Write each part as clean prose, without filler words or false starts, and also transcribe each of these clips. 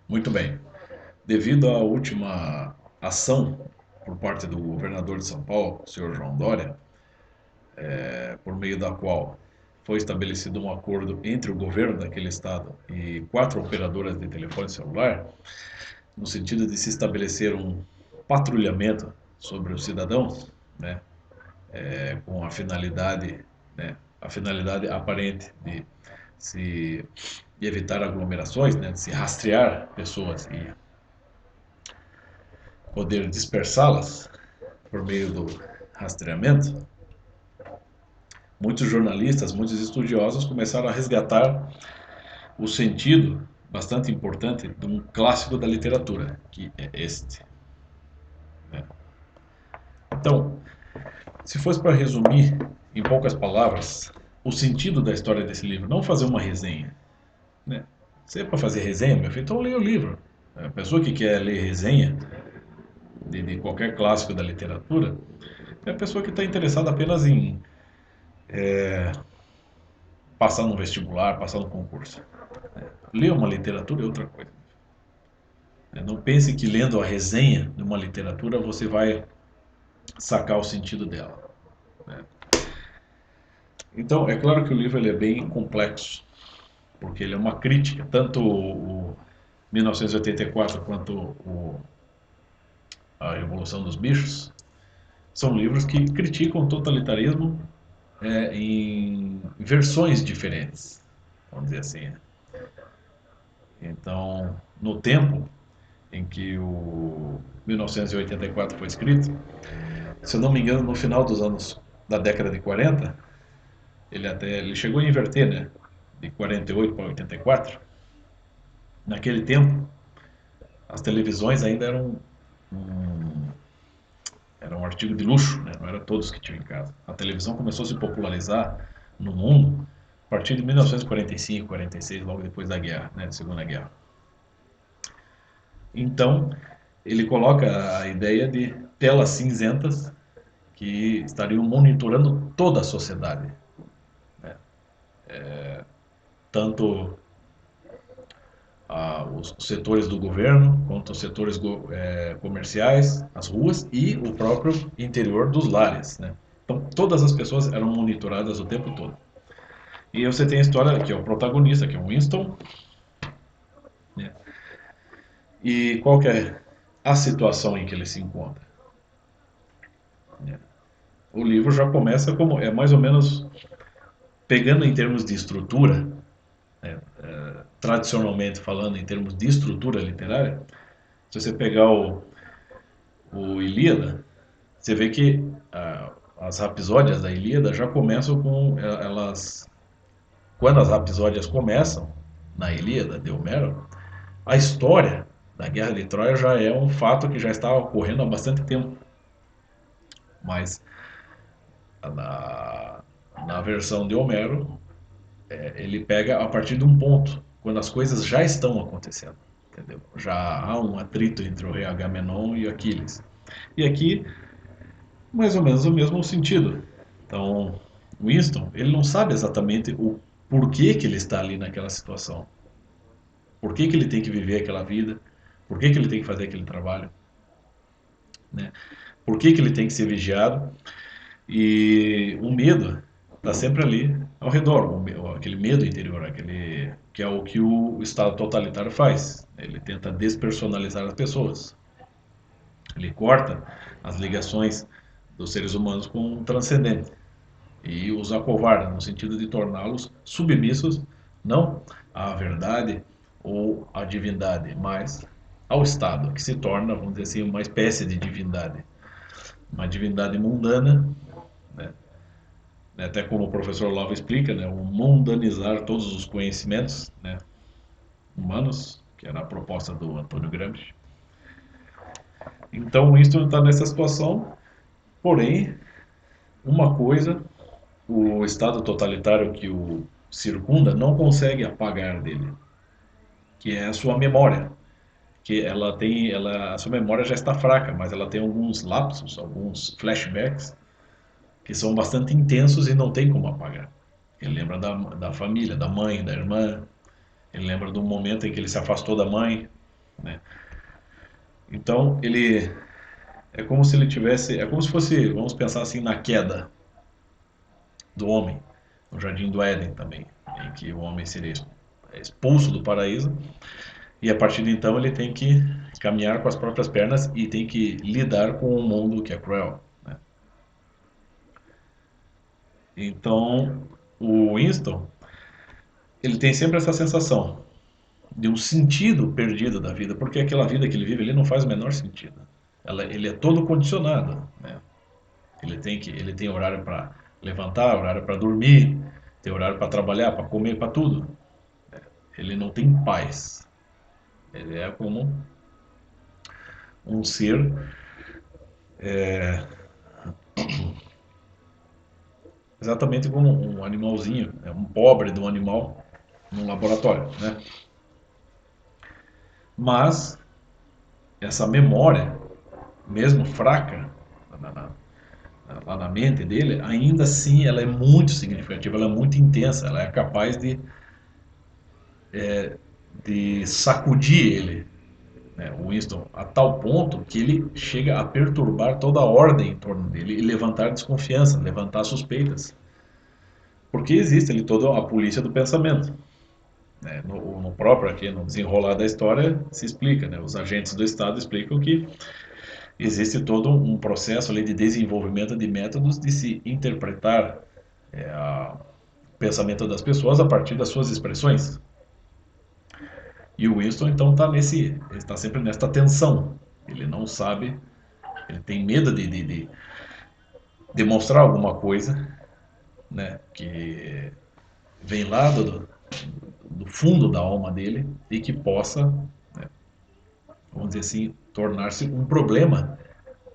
Muito bem. Devido à última ação por parte do governador de São Paulo, o senhor João Dória, por meio da qual foi estabelecido um acordo entre o governo daquele estado e quatro operadoras de telefone celular, no sentido de se estabelecer um patrulhamento sobre os cidadãos, né, com a finalidade aparente se, de evitar aglomerações, né, de se rastrear pessoas e poder dispersá-las por meio do rastreamento. Muitos jornalistas, muitos estudiosos começaram a resgatar o sentido bastante importante de um clássico da literatura, que é este, né? Então, se fosse para resumir em poucas palavras o sentido da história desse livro, não fazer uma resenha, né? Se é para fazer resenha, meu filho, então leia o livro. A pessoa que quer ler resenha de qualquer clássico da literatura é a pessoa que está interessada apenas em passar no vestibular, passar no concurso. Ler uma literatura é outra coisa. Não pense que lendo a resenha de uma literatura você vai sacar o sentido dela, né? Então, é claro que o livro ele é bem complexo, porque ele é uma crítica, tanto o 1984 quanto a Revolução dos Bichos, são livros que criticam o totalitarismo em versões diferentes, vamos dizer assim. Então, no tempo em que o 1984 foi escrito, se eu não me engano, no final dos anos da década de 40, ele chegou a inverter, né? De 48 para 84. Naquele tempo, as televisões ainda eram um artigo de luxo, né? Não era todos que tinham em casa. A televisão começou a se popularizar no mundo a partir de 1945, 46, logo depois da guerra, né? Da Segunda Guerra. Então, ele coloca a ideia de telas cinzentas que estariam monitorando toda a sociedade, né? Tanto os setores do governo, quanto os setores comerciais, as ruas e o próprio interior dos lares, né? Então, todas as pessoas eram monitoradas o tempo todo. E você tem a história que é o protagonista, que é o Winston, né? E qual que é a situação em que ele se encontra, né? O livro já começa como, é mais ou menos, pegando em termos de estrutura, né? Tradicionalmente falando, em termos de estrutura literária, se você pegar o Ilíada, você vê que as rapsódias da Ilíada já começam com elas. Quando as rapsódias começam na Ilíada de Homero, a história da Guerra de Troia já é um fato que já está ocorrendo há bastante tempo. Mas na, na versão de Homero, ele pega a partir de um ponto, quando as coisas já estão acontecendo. Entendeu? Já há um atrito entre o rei Agamenon e Aquiles. E aqui mais ou menos o mesmo sentido. Então, Winston, ele não sabe exatamente o porquê que ele está ali naquela situação. Por que que ele tem que viver aquela vida? Por que que ele tem que fazer aquele trabalho? Né? Por que que ele tem que ser vigiado? E o medo está sempre ali ao redor, aquele medo interior, aquele que é o que o Estado totalitário faz. Ele tenta despersonalizar as pessoas. Ele corta as ligações dos seres humanos com o transcendente e os acovarda, no sentido de torná-los submissos não à verdade ou à divindade, mas ao Estado, que se torna, vamos dizer assim, uma espécie de divindade. Uma divindade mundana, né? Até como o professor Lava explica, né? O mundanizar todos os conhecimentos, né? Humanos, que era a proposta do Antônio Gramsci. Então, o Winston está nessa situação, porém, uma coisa o Estado totalitário que o circunda não consegue apagar dele, que é a sua memória, que a sua memória já está fraca, mas ela tem alguns lapsos, alguns flashbacks que são bastante intensos e não tem como apagar. Ele lembra da família, da mãe, da irmã, ele lembra do momento em que ele se afastou da mãe, né? Então ele é como se ele tivesse, é como se fosse, vamos pensar assim, na queda do homem, no Jardim do Éden também, em que o homem seria expulso do paraíso e a partir de então ele tem que caminhar com as próprias pernas e tem que lidar com um mundo que é cruel, né? Então o Winston, ele tem sempre essa sensação de um sentido perdido da vida, porque aquela vida que ele vive ele não faz o menor sentido. Ele é todo condicionado, né? Ele tem horário para levantar, horário para dormir, tem horário para trabalhar, para comer, para tudo. Ele não tem paz. Ele é como um ser exatamente como um animalzinho, é um pobre de um animal num laboratório, né? Mas essa memória, mesmo fraca, na, na, lá na mente dele, ainda assim ela é muito significativa, ela é muito intensa, ela é capaz de sacudir ele, né, o Winston, a tal ponto que ele chega a perturbar toda a ordem em torno dele e levantar desconfiança, levantar suspeitas. Porque existe ali toda a polícia do pensamento. Né? No próprio aqui, no desenrolar da história, se explica, né? Os agentes do Estado explicam que existe todo um processo ali de desenvolvimento de métodos de se interpretar o pensamento das pessoas a partir das suas expressões. E o Winston então está sempre nesta tensão. Ele não sabe, ele tem medo de demonstrar alguma coisa, né, que vem lá do fundo da alma dele e que possa, né, vamos dizer assim, tornar-se um problema,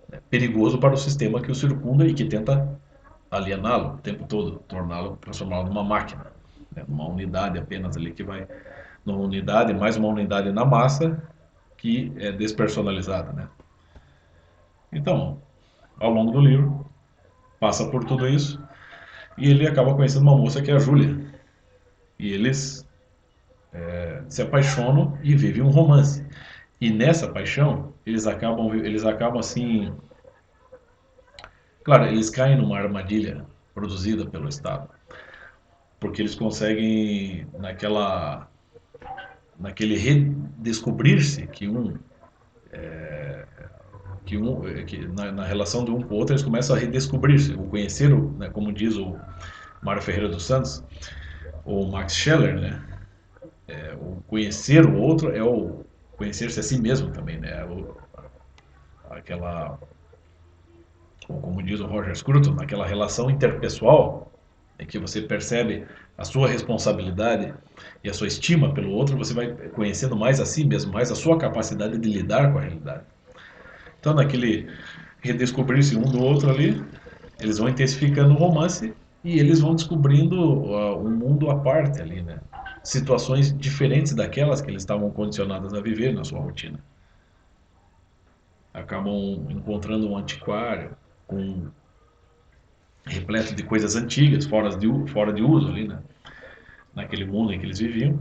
né, perigoso para o sistema que o circunda e que tenta aliená-lo o tempo todo, torná-lo, transformá-lo numa máquina, né, numa unidade apenas ali que vai, numa unidade, mais uma unidade na massa que é despersonalizada, né? Então, ao longo do livro, passa por tudo isso e ele acaba conhecendo uma moça que é a Júlia. E eles se apaixonam e vivem um romance. E nessa paixão, eles acabam assim, claro, eles caem numa armadilha produzida pelo Estado, porque eles conseguem naquele redescobrir-se na relação de um com o outro eles começam a redescobrir-se, o conhecer, né, como diz o Mário Ferreira dos Santos, o Max Scheler, né? O conhecer o outro é o conhecer-se a si mesmo também, né? Aquela, como diz o Roger Scruton, naquela relação interpessoal em que você percebe a sua responsabilidade e a sua estima pelo outro, você vai conhecendo mais a si mesmo, mais a sua capacidade de lidar com a realidade. Então, naquele redescobrir-se um do outro ali, eles vão intensificando o romance e eles vão descobrindo um mundo à parte ali, né? Situações diferentes daquelas que eles estavam condicionados a viver na sua rotina. Acabam encontrando um antiquário com repleto de coisas antigas, fora de uso ali, né? Naquele mundo em que eles viviam,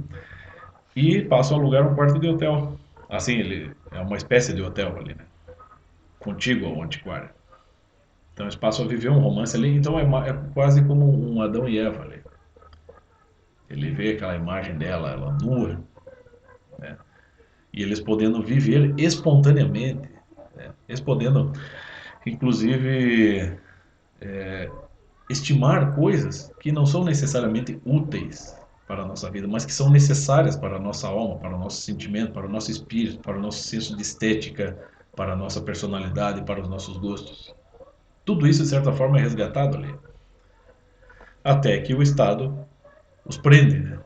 e passam a alugar um quarto de hotel. Assim, ele é uma espécie de hotel ali, né? Contíguo ao antiquário. Então eles passam a viver um romance ali, então é quase como um Adão e Eva ali. Ele vê aquela imagem dela, ela nua, né? E eles podendo viver espontaneamente, né? Eles podendo, inclusive, estimar coisas que não são necessariamente úteis para a nossa vida, mas que são necessárias para a nossa alma, para o nosso sentimento, para o nosso espírito, para o nosso senso de estética, para a nossa personalidade, para os nossos gostos. Tudo isso, de certa forma, é resgatado ali. Até que o Estado os prende, né?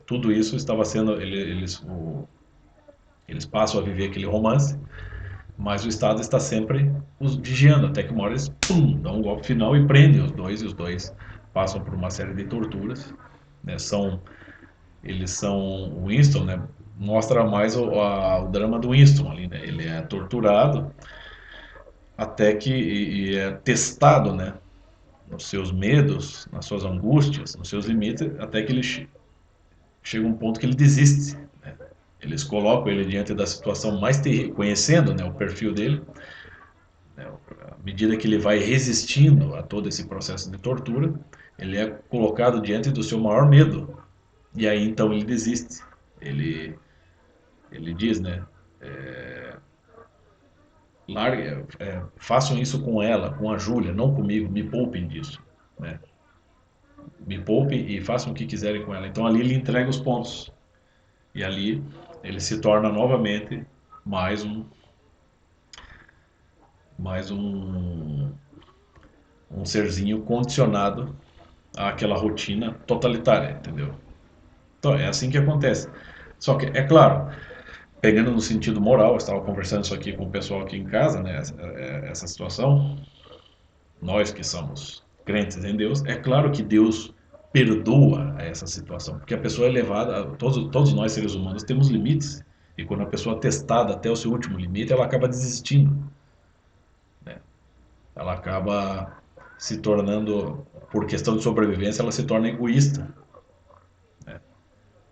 Tudo isso estava sendo. Eles passam a viver aquele romance, mas o Estado está sempre os vigiando, até que uma hora eles pum, dão um golpe final e prendem os dois, e os dois passam por uma série de torturas. Né? Eles são. O Winston, né? Mostra mais o drama do Winston ali, né? Ele é torturado até que e é testado, né? Nos seus medos, nas suas angústias, nos seus limites, até que ele chega a um ponto que ele desiste, né? Eles colocam ele diante da situação mais terrível, conhecendo, né, o perfil dele, né, à medida que ele vai resistindo a todo esse processo de tortura, ele é colocado diante do seu maior medo. E aí então ele desiste. Ele, ele diz, né? Largue, façam isso com ela, com a Júlia, não comigo, me poupem disso. Né? Me poupem e façam o que quiserem com ela. Então ali ele entrega os pontos. E ali ele se torna novamente mais um, mais um serzinho condicionado àquela rotina totalitária, entendeu? Então é assim que acontece. Só que, é claro, pegando no sentido moral, eu estava conversando isso aqui com o pessoal aqui em casa, né? Essa situação, nós que somos crentes em Deus, é claro que Deus perdoa essa situação, porque a pessoa é levada, todos nós seres humanos temos limites, e quando a pessoa é testada até o seu último limite, ela acaba desistindo, né? Ela acaba se tornando, por questão de sobrevivência, ela se torna egoísta, né?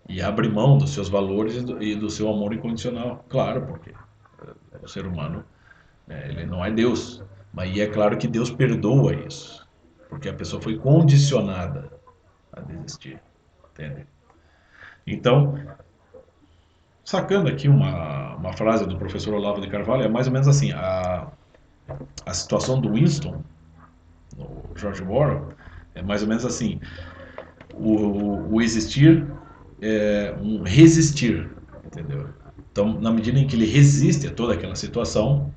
E abre mão dos seus valores e do seu amor incondicional. Claro, porque o ser humano, né, ele não é Deus. Mas e é claro que Deus perdoa isso, porque a pessoa foi condicionada a desistir, entende? Então, sacando aqui uma frase do professor Olavo de Carvalho, é mais ou menos assim: a situação do Winston, no George Orwell, é mais ou menos assim: o existir é um resistir, entendeu? Então, na medida em que ele resiste a toda aquela situação,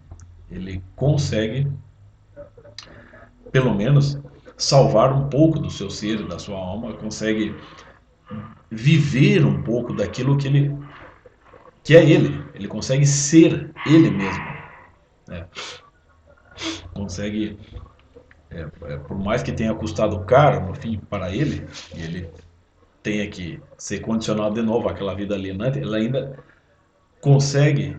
ele consegue, pelo menos, salvar um pouco do seu ser, da sua alma, consegue viver um pouco daquilo que é ele. Ele consegue ser ele mesmo, né? Consegue, por mais que tenha custado caro no fim para ele, e ele tenha que ser condicionado de novo àquela vida alienante, ele ainda consegue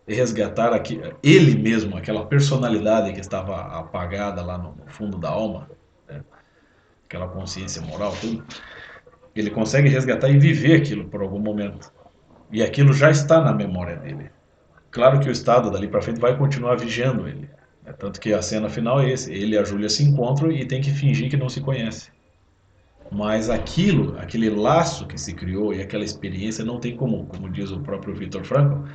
resgatar aqui, ele mesmo, aquela personalidade que estava apagada lá no fundo da alma, né? Aquela consciência moral, tudo. Ele consegue resgatar e viver aquilo por algum momento. E aquilo já está na memória dele. Claro que o Estado dali para frente vai continuar vigiando ele, né? Tanto que a cena final é esse: ele e a Júlia se encontram e tem que fingir que não se conhece. Mas aquilo, aquele laço que se criou e aquela experiência não tem como diz o próprio Viktor Frankl,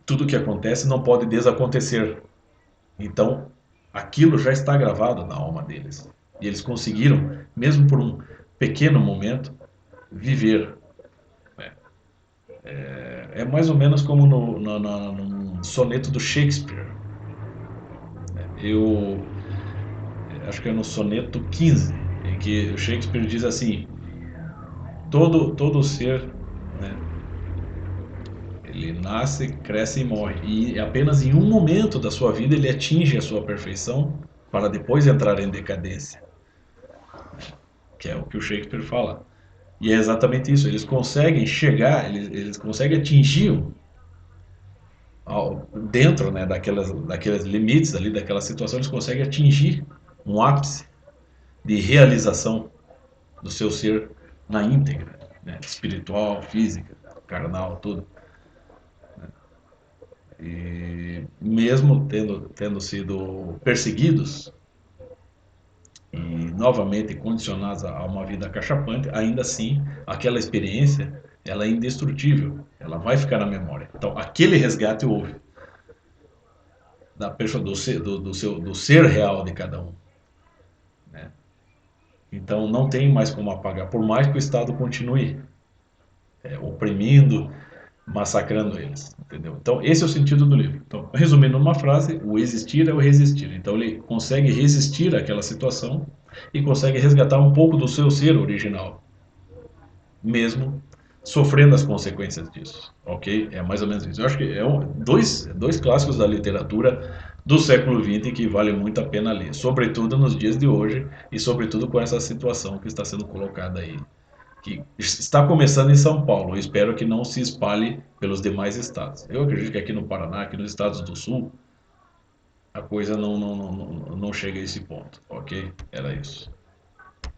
tudo que acontece não pode desacontecer. Então, aquilo já está gravado na alma deles. E eles conseguiram, mesmo por um pequeno momento, viver. É mais ou menos como num soneto do Shakespeare. Eu acho que é no soneto 15, em que o Shakespeare diz assim: todo ser, né, ele nasce, cresce e morre. E apenas em um momento da sua vida ele atinge a sua perfeição para depois entrar em decadência, que é o que o Shakespeare fala. E é exatamente isso, eles conseguem chegar, eles conseguem atingir dentro, né, daqueles limites ali, daquela situação, eles conseguem atingir um ápice de realização do seu ser na íntegra, né, espiritual, física, carnal, tudo. E mesmo tendo sido perseguidos e novamente condicionados a uma vida cachapante, ainda assim, aquela experiência, ela é indestrutível, ela vai ficar na memória. Então, aquele resgate houve da pessoa do ser real de cada um, né? Então, não tem mais como apagar, por mais que o Estado continue oprimindo, massacrando eles, entendeu? Então, esse é o sentido do livro. Então, resumindo numa frase, o existir é o resistir. Então, ele consegue resistir àquela situação e consegue resgatar um pouco do seu ser original, mesmo sofrendo as consequências disso, ok? É mais ou menos isso. Eu acho que dois clássicos da literatura do século XX que vale muito a pena ler, sobretudo nos dias de hoje e sobretudo com essa situação que está sendo colocada aí, que está começando em São Paulo. Eu espero que não se espalhe pelos demais estados. Eu acredito que aqui no Paraná, aqui nos estados do Sul, a coisa não chega a esse ponto, ok? Era isso.